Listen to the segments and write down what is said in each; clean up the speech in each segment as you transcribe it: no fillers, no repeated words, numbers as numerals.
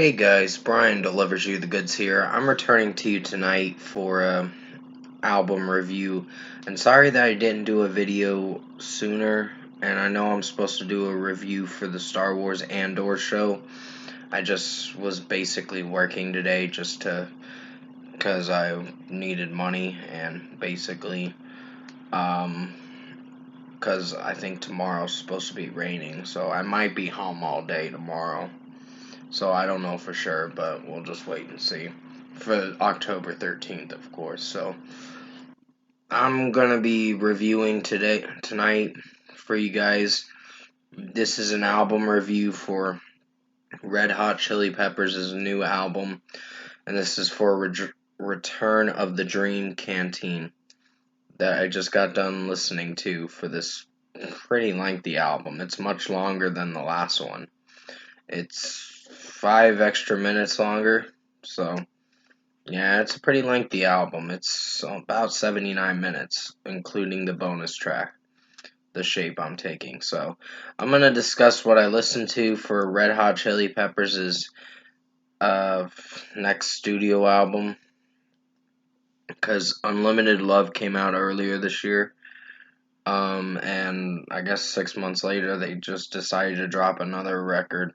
Hey guys, Brian delivers you the goods here. I'm returning to you tonight for a album review, and sorry that I didn't do a video sooner. And I know I'm supposed to do a review for the Star Wars Andor show. I just was basically working today because I needed money, and basically because I think tomorrow's supposed to be raining, so I might be home all day tomorrow. So I don't know for sure, but we'll just wait and see. For October 13th, of course. So I'm gonna be reviewing tonight for you guys. This is an album review for Red Hot Chili Peppers' new album, and this is for Return of the Dream Canteen that I just got done listening to for this pretty lengthy album. It's much longer than the last one. It's 5 extra minutes longer, so yeah, it's a pretty lengthy album. It's about 79 minutes, including the bonus track, The Shape I'm Taking. So I'm going to discuss what I listened to for Red Hot Chili Peppers' next studio album, because Unlimited Love came out earlier this year. And I guess 6 months later, they just decided to drop another record.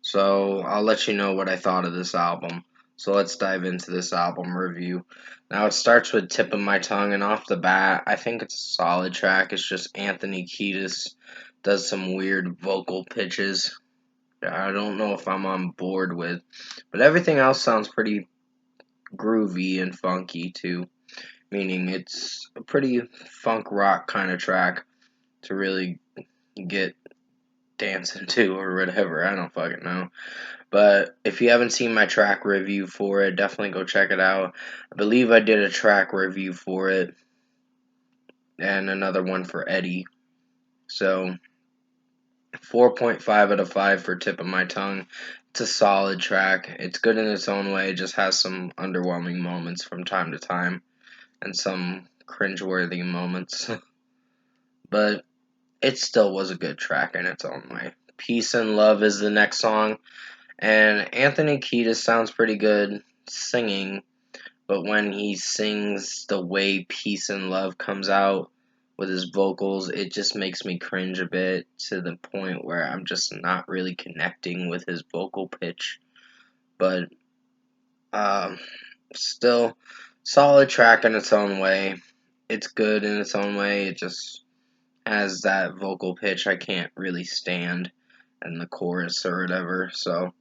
So I'll let you know what I thought of this album. So let's dive into this album review. Now it starts with Tip of My Tongue, and off the bat, I think it's a solid track. It's just Anthony Kiedis does some weird vocal pitches that I don't know if I'm on board with. But everything else sounds pretty groovy and funky too. Meaning it's a pretty funk rock kind of track to really get dancing to or whatever. I don't fucking know. But if you haven't seen my track review for it, definitely go check it out. I believe I did a track review for it and another one for Eddie. So 4.5 out of 5 for Tip of My Tongue. It's a solid track. It's good in its own way. It just has some underwhelming moments from time to time and some cringeworthy moments. But it still was a good track in its own way. Peace and Love is the next song. And Anthony Kiedis sounds pretty good singing, but when he sings the way Peace and Love comes out with his vocals, it just makes me cringe a bit to the point where I'm just not really connecting with his vocal pitch. But still, solid track in its own way. It's good in its own way. It just has that vocal pitch I can't really stand in the chorus or whatever. So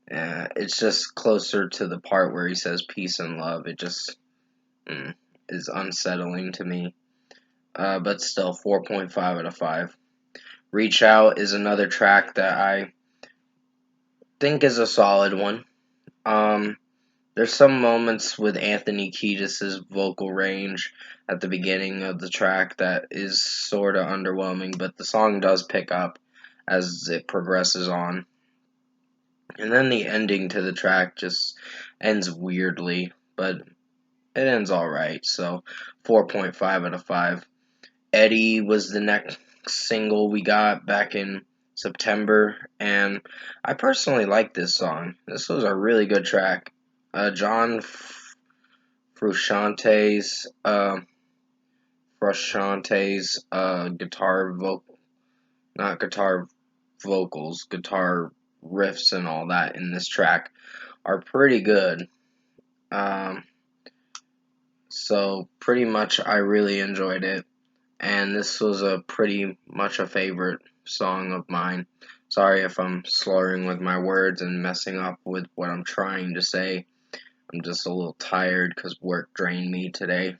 it's just closer to the part where he says peace and love. It just is unsettling to me. But still, 4.5 out of 5. Reach Out is another track that I think is a solid one. There's some moments with Anthony Kiedis' vocal range at the beginning of the track that is sort of underwhelming, but the song does pick up as it progresses on. And then the ending to the track just ends weirdly, but it ends alright, so 4.5 out of 5. Eddie was the next single we got back in September, and I personally like this song. This was a really good track. John Frusciante's guitar not guitar vocals, guitar riffs and all that in this track are pretty good. So pretty much I really enjoyed it, and this was a pretty much a favorite song of mine. Sorry if I'm slurring with my words and messing up with what I'm trying to say. I'm just a little tired because work drained me today.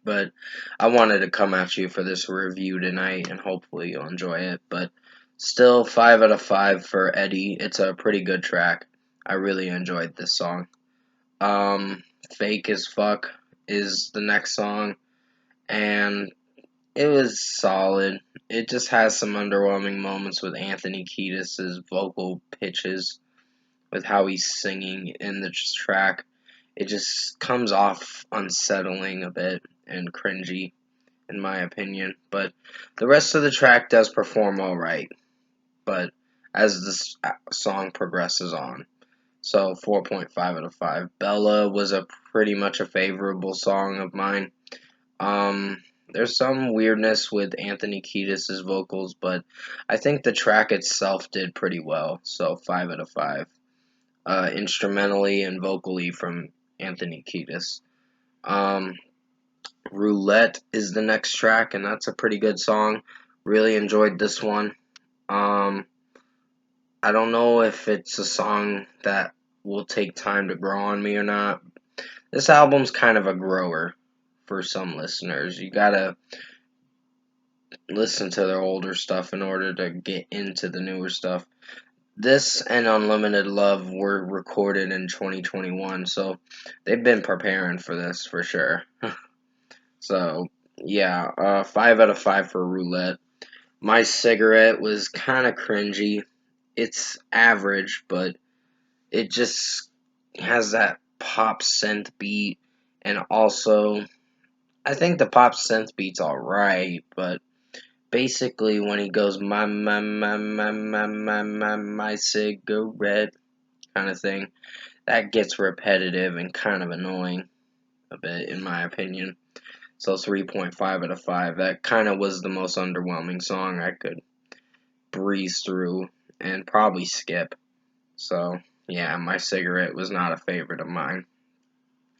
But I wanted to come at you for this review tonight, and hopefully you'll enjoy it. But still, 5 out of 5 for Eddie. It's a pretty good track. I really enjoyed this song. Fake as Fuck is the next song, and it was solid. It just has some underwhelming moments with Anthony Kiedis' vocal pitches, with how he's singing in the track. It just comes off unsettling a bit and cringy, in my opinion. But the rest of the track does perform alright. But as this song progresses on. So 4.5 out of 5. Bella was a pretty much a favorable song of mine. There's some weirdness with Anthony Kiedis' vocals, but I think the track itself did pretty well. So 5 out of 5. Instrumentally and vocally from Anthony Kiedis. Um, Roulette is the next track, and that's a pretty good song. Really enjoyed this one. Um, I don't know if it's a song that will take time to grow on me or not. This album's kind of a grower for some listeners. You gotta listen to their older stuff in order to get into the newer stuff. This and Unlimited Love were recorded in 2021, so they've been preparing for this for sure. So, yeah, 5 out of 5 for Roulette. My Cigarette was kind of cringy. It's average, but it just has that pop synth beat, and also, I think the pop synth beat's alright, but basically when he goes, my cigarette, kind of thing, that gets repetitive and kind of annoying a bit, in my opinion. So 3.5 out of 5. That kind of was the most underwhelming song I could breeze through and probably skip. So, yeah, My Cigarette was not a favorite of mine.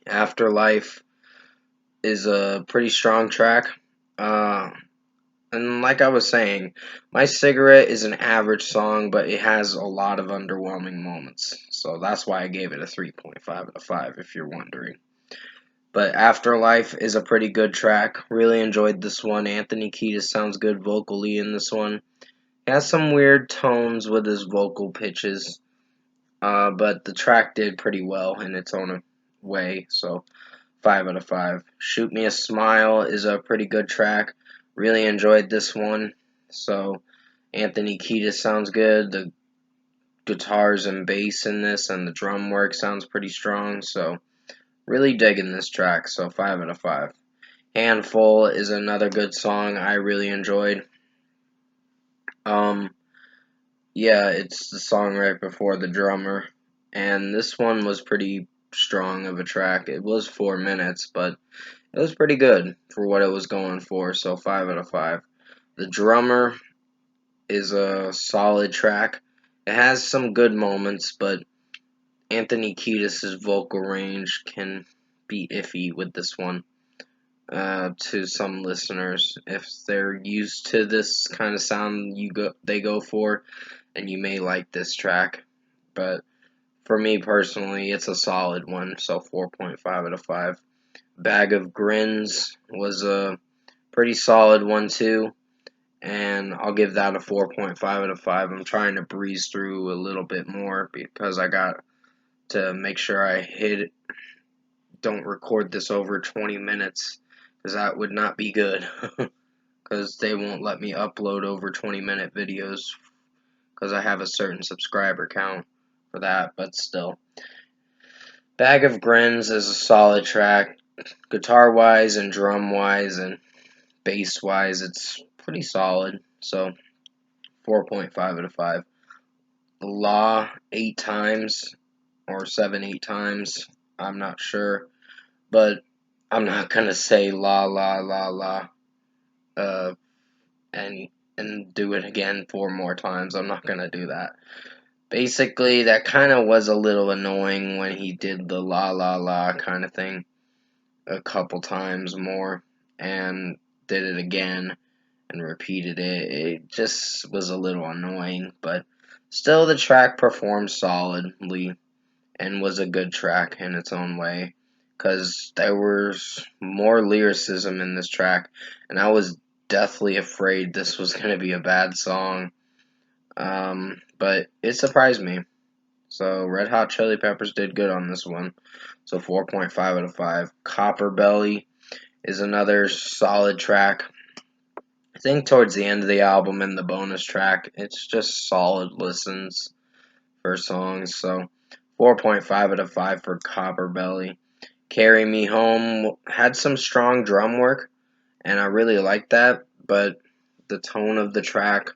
Afterlife is a pretty strong track. And like I was saying, My Cigarette is an average song, but it has a lot of underwhelming moments. So that's why I gave it a 3.5 out of 5, if you're wondering. But Afterlife is a pretty good track. Really enjoyed this one. Anthony Kiedis sounds good vocally in this one. He has some weird tones with his vocal pitches, but the track did pretty well in its own way. So 5 out of 5. Shoot Me a Smile is a pretty good track. Really enjoyed this one. So Anthony Kiedis sounds good. The guitars and bass in this and the drum work sounds pretty strong. So really digging this track. So 5 out of 5. Handful is another good song I really enjoyed. Yeah, it's the song right before the drummer. And this one was pretty strong of a track. It was 4 minutes, but it was pretty good for what it was going for, so 5 out of 5. The drummer is a solid track. It has some good moments, but Anthony Kiedis' vocal range can be iffy with this one. To some listeners, if they're used to this kind of sound they go for, and you may like this track, but for me personally, it's a solid one, so 4.5 out of 5. Bag of Grins was a pretty solid one too, and I'll give that a 4.5 out of 5. I'm trying to breeze through a little bit more because I got to make sure don't record this over 20 minutes, because that would not be good, because they won't let me upload over 20-minute videos because I have a certain subscriber count for that, but still. Bag of Grins is a solid track. Guitar-wise and drum-wise and bass-wise, it's pretty solid. So, 4.5 out of 5. Law 8 times, or 7, 8 times, I'm not sure. But I'm not going to say la, la, la, la, uh, and do it again 4 more times. I'm not going to do that. Basically, that kind of was a little annoying when he did the la, la, la kind of thing a couple times more and did it again and repeated it. It just was a little annoying, but still the track performed solidly and was a good track in its own way, because there was more lyricism in this track, and I was deathly afraid this was going to be a bad song, but it surprised me. So Red Hot Chili Peppers did good on this one. So 4.5 out of 5. Copper Belly is another solid track. I think towards the end of the album and the bonus track, it's just solid listens for songs. So 4.5 out of 5 for Copper Belly. Carry Me Home had some strong drum work, and I really liked that, but the tone of the track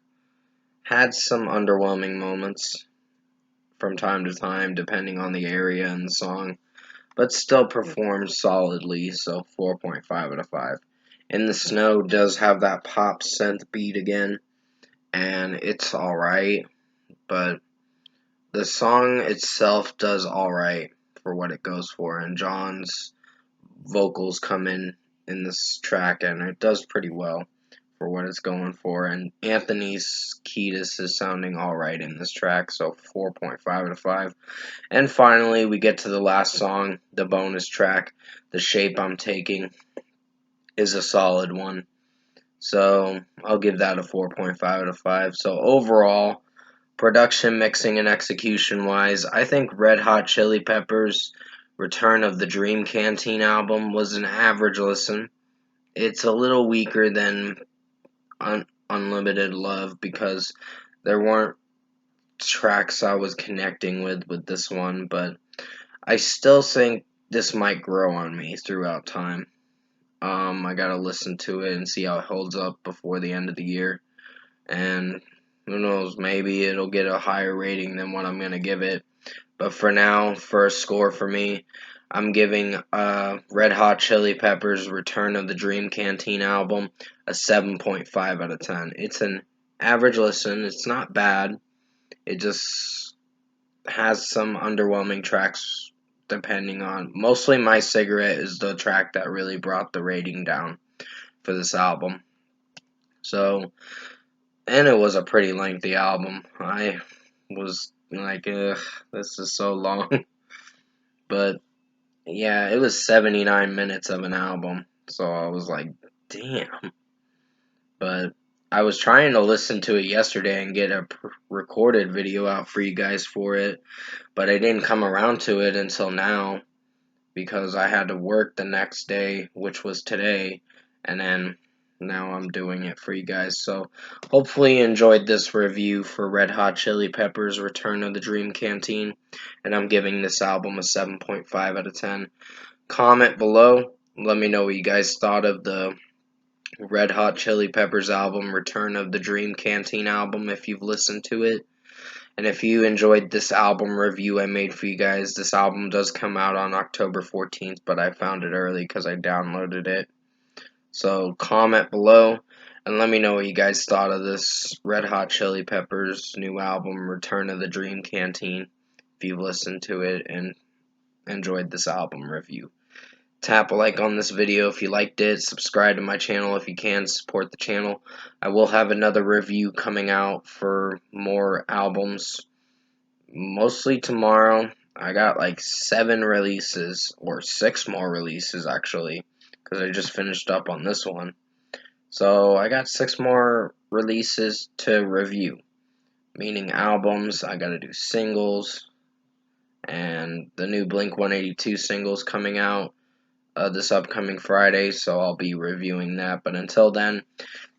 Had some underwhelming moments from time to time, depending on the area and the song, but still performed solidly, so 4.5 out of 5. In the Snow does have that pop synth beat again, and it's alright, but the song itself does alright for what it goes for, and John's vocals come in this track, and it does pretty well for what it's going for. And Anthony's Kiedis is sounding alright in this track, so 4.5 out of 5. And finally, we get to the last song, the bonus track, The Shape I'm Taking, is a solid one. So I'll give that a 4.5 out of 5. So overall, production, mixing, and execution wise, I think Red Hot Chili Peppers' Return of the Dream Canteen album was an average listen. It's a little weaker than Unlimited Love because there weren't tracks I was connecting with this one, but I still think this might grow on me throughout time. I gotta listen to it and see how it holds up before the end of the year, and who knows, maybe it'll get a higher rating than what I'm gonna give it. But for now, for a score for me, I'm giving Red Hot Chili Peppers' Return of the Dream Canteen album a 7.5 out of 10. It's an average listen. It's not bad. It just has some underwhelming tracks depending on. Mostly My Cigarette is the track that really brought the rating down for this album. So, and it was a pretty lengthy album. I was like, ugh, this is so long. But yeah, it was 79 minutes of an album. So I was like, damn. But I was trying to listen to it yesterday and get a recorded video out for you guys for it, but I didn't come around to it until now because I had to work the next day, which was today, and then now I'm doing it for you guys. So hopefully you enjoyed this review for Red Hot Chili Peppers' Return of the Dream Canteen, and I'm giving this album a 7.5 out of 10. Comment below, let me know what you guys thought of the Red Hot Chili Peppers album, Return of the Dream Canteen album, if you've listened to it. And if you enjoyed this album review I made for you guys, this album does come out on October 14th, but I found it early because I downloaded it. So comment below and let me know what you guys thought of this Red Hot Chili Peppers new album, Return of the Dream Canteen, if you've listened to it and enjoyed this album review. Tap a like on this video if you liked it. Subscribe to my channel if you can. Support the channel. I will have another review coming out for more albums. Mostly tomorrow. I got like 7 releases, or 6 more releases actually, because I just finished up on this one. So I got 6 more releases to review. Meaning albums. I gotta do singles. And the new Blink 182 singles coming out this upcoming Friday, so I'll be reviewing that. But until then,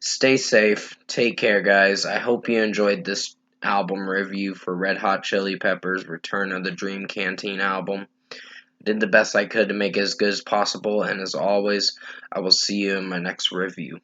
stay safe. Take care, guys. I hope you enjoyed this album review for Red Hot Chili Peppers' Return of the Dream Canteen album. Did the best I could to make it as good as possible, and as always, I will see you in my next review.